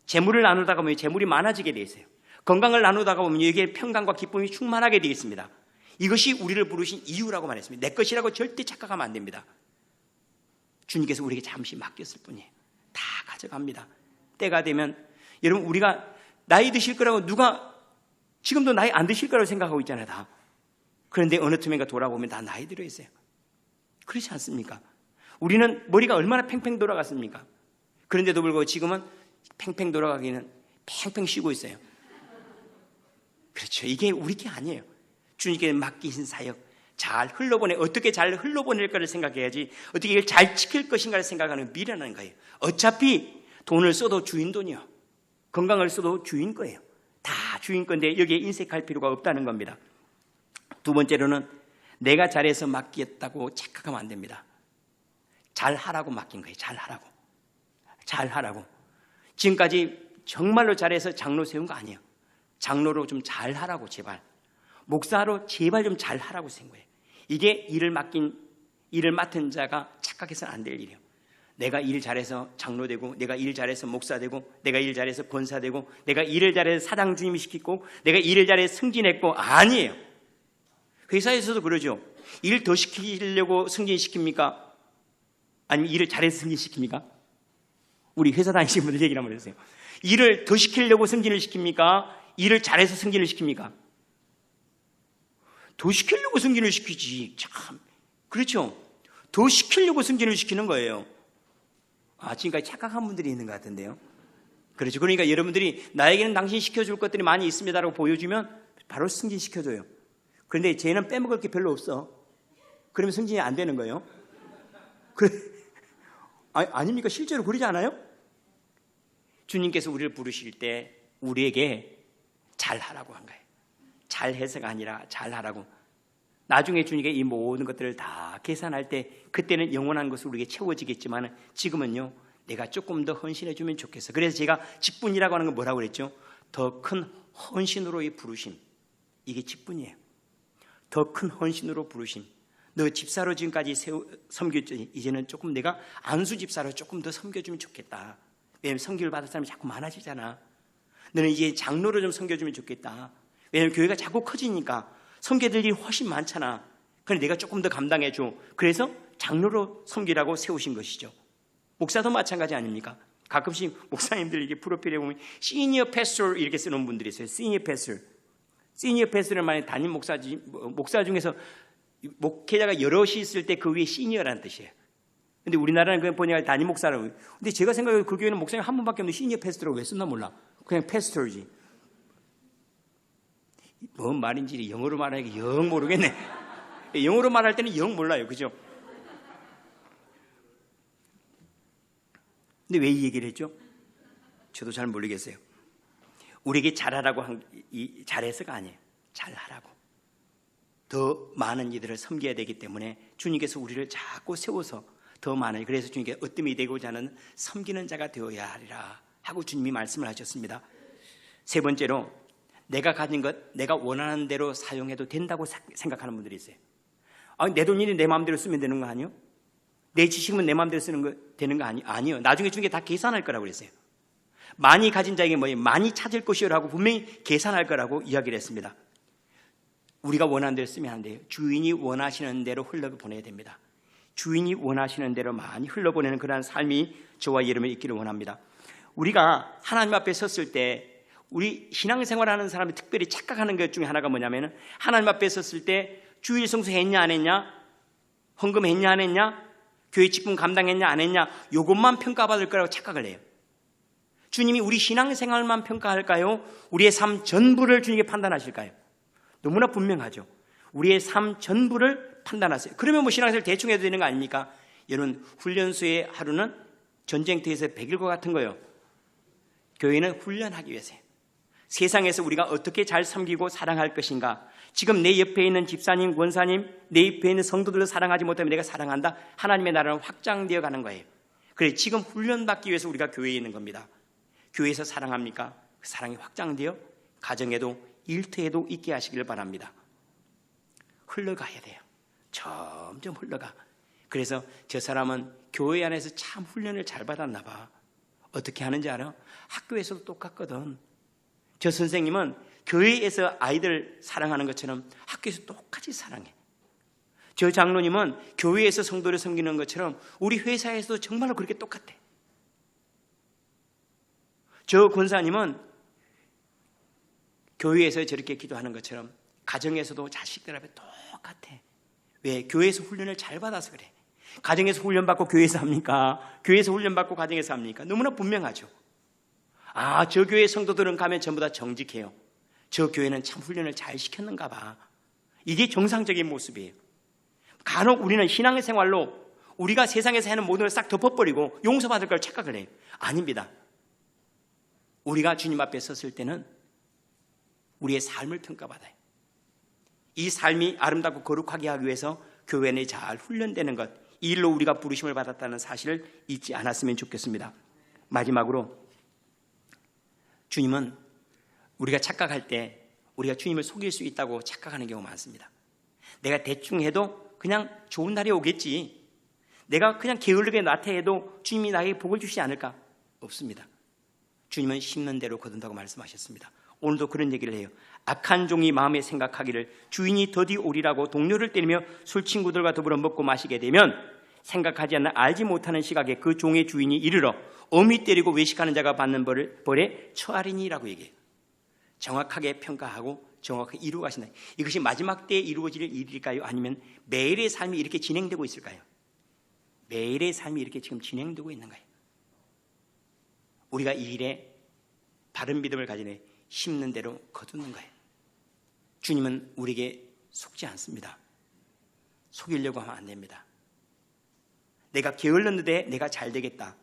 A: 재물을 나누다가 보면 재물이 많아지게 되어 있어요. 건강을 나누다가 보면 여기에 평강과 기쁨이 충만하게 되어 있습니다. 이것이 우리를 부르신 이유라고 말했습니다. 내 것이라고 절대 착각하면 안 됩니다. 주님께서 우리에게 잠시 맡겼을 뿐이에요. 다 가져갑니다. 때가 되면 여러분 우리가 나이 드실 거라고 누가 지금도 나이 안 드실 거라고 생각하고 있잖아요. 다. 그런데 어느 틈인가 돌아보면 다 나이 들어 있어요. 그렇지 않습니까? 우리는 머리가 얼마나 팽팽 돌아갔습니까? 그런데도 불구하고 지금은 팽팽 돌아가기는 팽팽 쉬고 있어요. 그렇죠. 이게 우리 게 아니에요. 주님께 맡기신 사역 잘 흘러보내, 어떻게 잘 흘러보낼까를 생각해야지 어떻게 이걸 잘 지킬 것인가를 생각하는 미련한 거예요. 어차피 돈을 써도 주인 돈이요, 건강을 써도 주인 거예요. 다 주인 건데 여기에 인색할 필요가 없다는 겁니다. 두 번째로는 내가 잘해서 맡겼다고 착각하면 안 됩니다. 잘하라고 맡긴 거예요. 잘하라고. 지금까지 정말로 잘해서 장로 세운 거 아니에요. 장로로 좀 잘하라고, 제발. 목사로 제발 좀 잘하라고 세운 거예요. 이게 일을 맡은 자가 착각해서는 안 될 일이에요. 내가 일 잘해서 장로 되고, 내가 일 잘해서 목사 되고, 내가 일 잘해서 권사 되고, 내가 일을 잘해서 사장 주임이 시키고, 내가 일을 잘해서 승진했고, 아니에요. 회사에서도 그러죠. 일 더 시키려고 승진시킵니까? 아니면 일을 잘해서 승진시킵니까? 우리 회사 다니시는 분들 얘기를 한번 해주세요. 일을 더 시키려고 승진을 시킵니까? 일을 잘해서 승진을 시킵니까? 더 시키려고 승진을 시키지. 참, 그렇죠. 더 시키려고 승진을 시키는 거예요. 지금까지 착각한 분들이 있는 것 같은데요. 그렇죠. 그러니까 여러분들이 나에게는 당신이 시켜줄 것들이 많이 있습니다라고 보여주면 바로 승진시켜줘요. 그런데 쟤는 빼먹을 게 별로 없어. 그러면 승진이 안 되는 거예요. 아닙니까? 실제로 그러지 않아요? 주님께서 우리를 부르실 때 우리에게 잘하라고 한 거예요. 잘해서가 아니라 잘하라고. 나중에 주님께 이 모든 것들을 다 계산할 때 그때는 영원한 것으로 우리에게 채워지겠지만 지금은요, 내가 조금 더 헌신해 주면 좋겠어. 그래서 제가 직분이라고 하는 건 뭐라고 그랬죠? 더 큰 헌신으로의 부르심. 이게 직분이에요. 더 큰 헌신으로 부르심. 너 집사로 지금까지 섬겼더니 이제는 조금 내가 안수 집사로 조금 더 섬겨주면 좋겠다. 왜냐하면 섬기를 받을 사람이 자꾸 많아지잖아. 너는 이제 장로로 좀 섬겨주면 좋겠다. 왜냐하면 교회가 자꾸 커지니까 섬겨들 일이 훨씬 많잖아. 그런데 내가 조금 더 감당해줘. 그래서 장로로 섬기라고 세우신 것이죠. 목사도 마찬가지 아닙니까? 가끔씩 목사님들 이게 프로필에 보면 시니어 패스터 이렇게 쓰는 분들이 있어요. 시니어 패스터는 만약 담임 목사 중에서 목회자가 여럿이 있을 때 그 위에 시니어라는 뜻이에요. 근데 우리나라는 그냥 보니까 담임 목사라고. 근데 제가 생각해도 그 교회는 목사님 한 분밖에 없는데 시니어 패스터라고 왜 썼나 몰라. 그냥 패스터지. 뭔 말인지 영어로 말하니까 영 모르겠네. 영어로 말할 때는 영 몰라요. 그죠? 근데 왜 이 얘기를 했죠? 저도 잘 모르겠어요. 우리에게 잘하라고 잘해서가 아니에요. 잘하라고. 더 많은 이들을 섬겨야 되기 때문에 주님께서 우리를 자꾸 세워서 더 많은, 그래서 주님께 으뜸이 되고자 하는 섬기는 자가 되어야 하리라 하고 주님이 말씀을 하셨습니다. 세 번째로, 내가 가진 것 내가 원하는 대로 사용해도 된다고 생각하는 분들이 있어요. 내 돈이니 내 마음대로 쓰면 되는 거 아니요? 내 지식은 내 마음대로 쓰는 거 되는 거 아니요? 나중에 주님께 다 계산할 거라고 그랬어요. 많이 가진 자에게 뭐예요? 많이 찾을 것이라고 분명히 계산할 거라고 이야기를 했습니다. 우리가 원하는 대로 쓰면 안 돼요. 주인이 원하시는 대로 흘러보내야 됩니다. 주인이 원하시는 대로 많이 흘러보내는 그러한 삶이 저와 여러분이 있기를 원합니다. 우리가 하나님 앞에 섰을 때 우리 신앙생활하는 사람이 특별히 착각하는 것 중에 하나가 뭐냐면, 하나님 앞에 섰을 때 주일 성수 했냐 안 했냐, 헌금 했냐 안 했냐, 교회 직분 감당했냐 안 했냐, 이것만 평가받을 거라고 착각을 해요. 주님이 우리 신앙생활만 평가할까요? 우리의 삶 전부를 주님께 판단하실까요? 너무나 분명하죠. 우리의 삶 전부를 판단하세요. 그러면 뭐 신앙생활 대충 해도 되는 거 아닙니까? 여러분, 훈련소의 하루는 전쟁터에서 100일과 같은 거예요. 교회는 훈련하기 위해서요. 세상에서 우리가 어떻게 잘 섬기고 사랑할 것인가. 지금 내 옆에 있는 집사님, 권사님, 내 옆에 있는 성도들을 사랑하지 못하면 내가 사랑한다. 하나님의 나라는 확장되어 가는 거예요. 그래, 지금 훈련받기 위해서 우리가 교회에 있는 겁니다. 교회에서 사랑합니까? 그 사랑이 확장되어 가정에도 일터에도 있게 하시길 바랍니다. 흘러가야 돼요. 점점 흘러가. 그래서 저 사람은 교회 안에서 참 훈련을 잘 받았나 봐. 어떻게 하는지 알아? 학교에서도 똑같거든. 저 선생님은 교회에서 아이들 사랑하는 것처럼 학교에서 똑같이 사랑해. 저 장로님은 교회에서 성도를 섬기는 것처럼 우리 회사에서도 정말로 그렇게 똑같아. 저 권사님은 교회에서 저렇게 기도하는 것처럼 가정에서도 자식들 앞에 똑같아. 왜? 교회에서 훈련을 잘 받아서 그래. 가정에서 훈련받고 교회에서 합니까? 교회에서 훈련받고 가정에서 합니까? 너무나 분명하죠. 저 교회 성도들은 가면 전부 다 정직해요. 저 교회는 참 훈련을 잘 시켰는가 봐. 이게 정상적인 모습이에요. 간혹 우리는 신앙생활로 우리가 세상에서 하는 모든 걸 싹 덮어버리고 용서받을 걸 착각을 해요. 아닙니다. 우리가 주님 앞에 섰을 때는 우리의 삶을 평가받아요. 이 삶이 아름답고 거룩하게 하기 위해서 교회 내에 잘 훈련되는 것, 이 일로 우리가 부르심을 받았다는 사실을 잊지 않았으면 좋겠습니다. 마지막으로 주님은 우리가 착각할 때 우리가 주님을 속일 수 있다고 착각하는 경우가 많습니다. 내가 대충 해도 그냥 좋은 날이 오겠지. 내가 그냥 게으르게 나태해도 주님이 나에게 복을 주시지 않을까? 없습니다. 주님은 심는 대로 거둔다고 말씀하셨습니다. 오늘도 그런 얘기를 해요. 악한 종이 마음에 생각하기를 주인이 더디 오리라고 동료를 때리며 술 친구들과 더불어 먹고 마시게 되면 생각하지 않는 알지 못하는 시각에 그 종의 주인이 이르러 엄히 때리고 외식하는 자가 받는 벌에 처하리니라고 얘기해요. 정확하게 평가하고 정확하게 이루어 가신다. 이것이 마지막 때에 이루어질 일일까요? 아니면 매일의 삶이 이렇게 진행되고 있을까요? 매일의 삶이 이렇게 지금 진행되고 있는 거예요. 우리가 이 일에 바른 믿음을 가지네 심는 대로 거두는 거예요. 주님은 우리에게 속지 않습니다. 속이려고 하면 안 됩니다. 내가 게을렀는데 내가 잘 되겠다.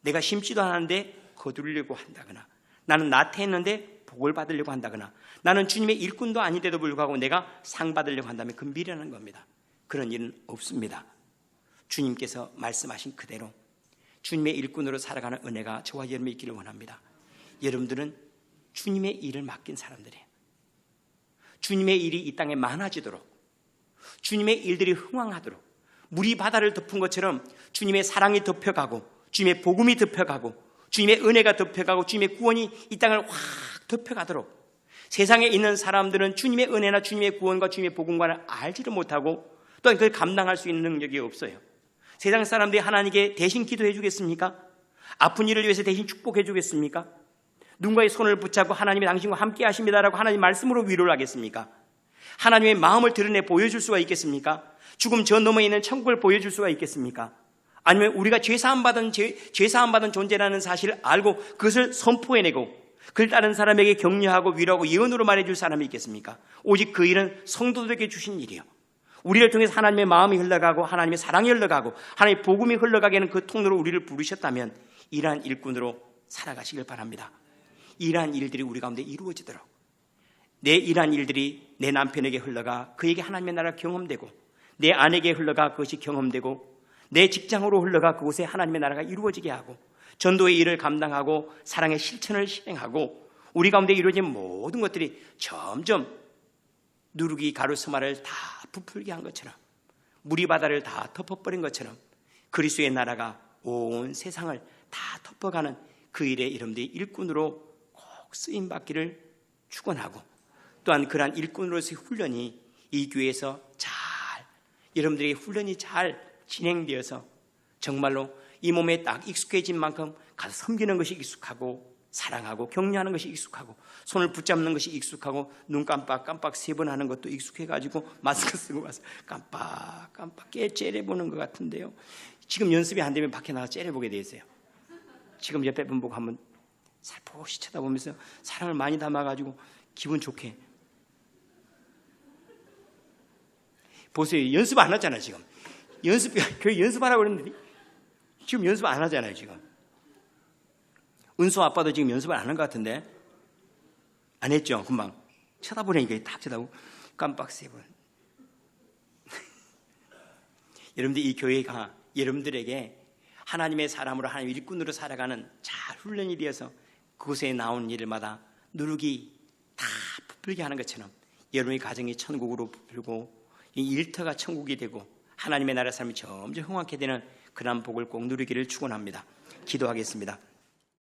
A: 내가 심지도 않았는데 거두려고 한다거나, 나는 나태했는데 복을 받으려고 한다거나, 나는 주님의 일꾼도 아닌데도 불구하고 내가 상 받으려고 한다면 그 미련한 겁니다. 그런 일은 없습니다. 주님께서 말씀하신 그대로 주님의 일꾼으로 살아가는 은혜가 저와 여러분이 있기를 원합니다. 여러분들은 주님의 일을 맡긴 사람들이에요. 주님의 일이 이 땅에 많아지도록, 주님의 일들이 흥왕하도록, 물이 바다를 덮은 것처럼 주님의 사랑이 덮여가고, 주님의 복음이 덮여가고, 주님의 은혜가 덮여가고, 주님의 구원이 이 땅을 확 덮여가도록, 세상에 있는 사람들은 주님의 은혜나 주님의 구원과 주님의 복음과를 알지도 못하고 또한 그걸 감당할 수 있는 능력이 없어요. 세상 사람들이 하나님께 대신 기도해 주겠습니까? 아픈 이를 위해서 대신 축복해 주겠습니까? 누군가의 손을 붙잡고 하나님이 당신과 함께 하십니다라고 하나님 말씀으로 위로를 하겠습니까? 하나님의 마음을 드러내 보여줄 수가 있겠습니까? 죽음 저 너머에 있는 천국을 보여줄 수가 있겠습니까? 아니면 우리가 죄사함 받은 존재라는 사실을 알고 그것을 선포해내고 그를 따른 사람에게 격려하고 위로하고 예언으로 말해줄 사람이 있겠습니까? 오직 그 일은 성도들에게 주신 일이요, 우리를 통해서 하나님의 마음이 흘러가고 하나님의 사랑이 흘러가고 하나님의 복음이 흘러가게 하는 그 통로로 우리를 부르셨다면 이러한 일꾼으로 살아가시길 바랍니다. 이러한 일들이 우리 가운데 이루어지도록, 내 이러한 일들이 내 남편에게 흘러가 그에게 하나님의 나라가 경험되고, 내 아내에게 흘러가 그것이 경험되고, 내 직장으로 흘러가 그곳에 하나님의 나라가 이루어지게 하고, 전도의 일을 감당하고 사랑의 실천을 실행하고, 우리 가운데 이루어진 모든 것들이 점점 누룩이 가루 스마를 다 부풀게 한 것처럼, 물이 바다를 다 덮어버린 것처럼 그리스도의 나라가 온 세상을 다 덮어가는 그 일에 여러분들이 일꾼으로 꼭 쓰임받기를 축원하고, 또한 그러한 일꾼으로서의 훈련이 이 교회에서 여러분들에게 훈련이 잘 진행되어서 정말로 이 몸에 딱 익숙해진 만큼 가서 섬기는 것이 익숙하고, 사랑하고 격려하는 것이 익숙하고, 손을 붙잡는 것이 익숙하고, 눈 깜빡 3번 하는 것도 익숙해가지고 마스크 쓰고 가서 깜빡 깨 째려보는 것 같은데요. 지금 연습이 안 되면 밖에 나가 째려보게 돼 있어요. 지금 옆에 분 보고 한번 살포시 쳐다보면서 사랑을 많이 담아가지고 기분 좋게 보세요. 연습 안 하잖아요. 지금 교회 연습하라고 그랬는데 지금 연습 안 하잖아요. 지금 은수 아빠도 지금 연습을 안 하는 것 같은데 안 했죠? 금방 쳐다보니까 탁 쳐다보고 깜빡 3번. 여러분들 이 교회가 여러분들에게 하나님의 사람으로 하나님의 일꾼으로 살아가는 잘 훈련이 되어서 그곳에 나오는 일마다 누룩이 다 부풀게 하는 것처럼 여러분의 가정이 천국으로 부풀고 이 일터가 천국이 되고 하나님의 나라 삶이 점점 흥황케 되는 그런 복을 꼭 누리기를 축원합니다. 기도하겠습니다.